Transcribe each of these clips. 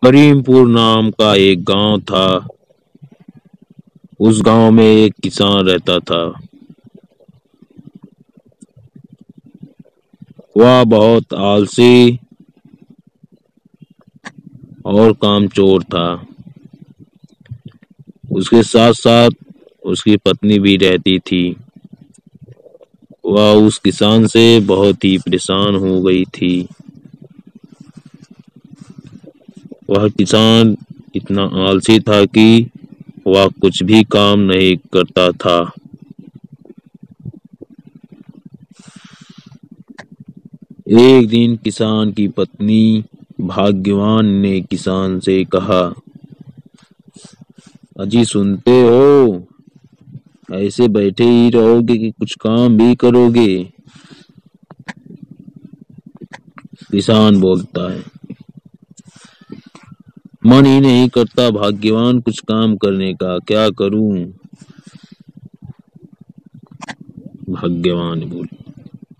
کریم پور نام کا ایک گاؤں تھا۔ اس گاؤں میں ایک کسان رہتا تھا۔ وہ بہت آلسی اور کام چور تھا۔ اس کے ساتھ ساتھ اس کی پتنی بھی رہتی تھی۔ وہ اس کسان سے بہت ہی پریشان ہو گئی تھی۔ وہ کسان اتنا آلسی تھا کہ وہ کچھ بھی کام نہیں کرتا تھا۔ ایک دن کسان کی پتنی بھاگیوان نے کسان سے کہا، اجی سنتے ہو، ایسے بیٹھے ہی رہو گے کہ کچھ کام بھی کرو گے؟ کسان بولتا ہے، من ہی نہیں کرتا بھاگیوان کچھ کام کرنے کا، کیا کروں؟ بھاگیوان بولی،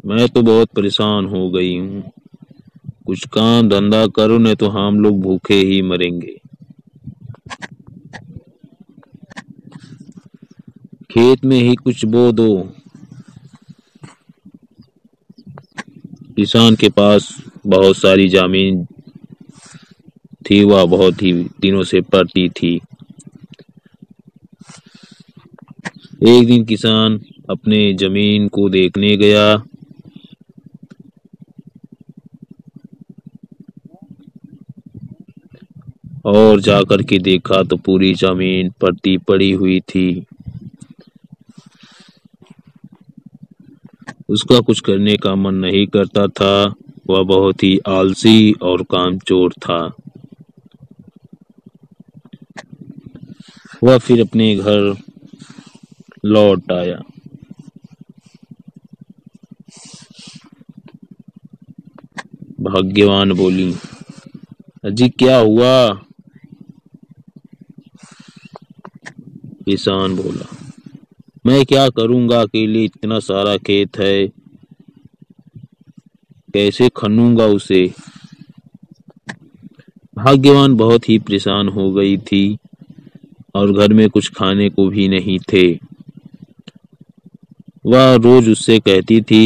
میں تو بہت پریشان ہو گئی ہوں، کچھ کام دھندا کرو نہیں تو ہم لوگ بھوکے ہی مریں گے۔ کھیت میں ہی کچھ بو دو۔ کسان کے پاس بہت ساری زمین تھی، وہ بہت ہی دنوں سے پڑتی تھی۔ ایک دن کسان اپنے زمین کو دیکھنے گیا۔ اور جا کر کے دیکھا تو پوری زمین پڑتی پڑی ہوئی تھی۔ اس کا کچھ کرنے کا من نہیں کرتا تھا، وہ بہت ہی آلسی اور کام چور تھا۔ وہ پھر اپنے گھر لوٹ آیا۔ بھاگیوان بولی، اجی کیا ہوا؟ کسان بولا، میں کیا کروں گا، اکیلے اتنا سارا کھیت ہے، کیسے کھنوں گا اسے؟ بھاگیوان بہت ہی پریشان ہو گئی تھی اور گھر میں کچھ کھانے کو بھی نہیں تھے۔ وہ روز اس سے کہتی تھی،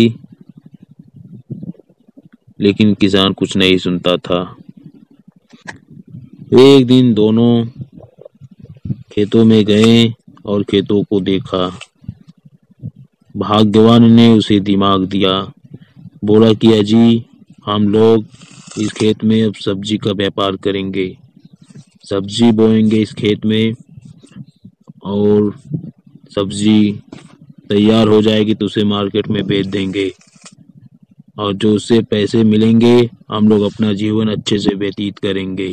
لیکن کسان کچھ نہیں سنتا تھا۔ ایک دن دونوں کھیتوں میں گئے اور کھیتوں کو دیکھا۔ بھاگیوان نے اسے دماغ دیا، بولا کہ اجی ہم لوگ اس کھیت میں اب سبزی کا بیپار کریں گے، سبزی بوئیں گے اس کھیت میں، اور سبزی تیار ہو جائے گی تو اسے مارکیٹ میں بیچ دیں گے، اور جو اس سے پیسے ملیں گے ہم لوگ اپنا جیون اچھے سے ویتیت کریں گے۔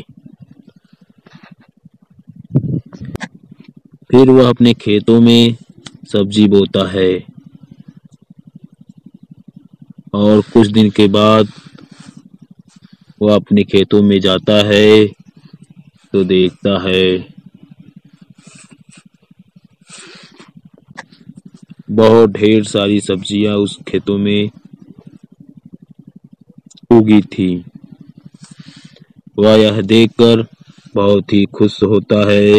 پھر وہ اپنے کھیتوں میں سبزی بوتا ہے، اور کچھ دن کے بعد وہ اپنے کھیتوں میں جاتا ہے تو دیکھتا ہے بہت ڈھیر ساری سبزیاں اس کھیتوں میں اگی تھی۔ وہ یہ دیکھ کر بہت ہی خوش ہوتا ہے۔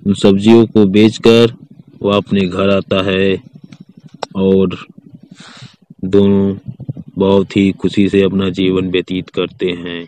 ان سبزیوں کو بیچ کر وہ اپنے گھر آتا ہے اور دونوں بہت ہی خوشی سے اپنا جیون ویتیت کرتے ہیں۔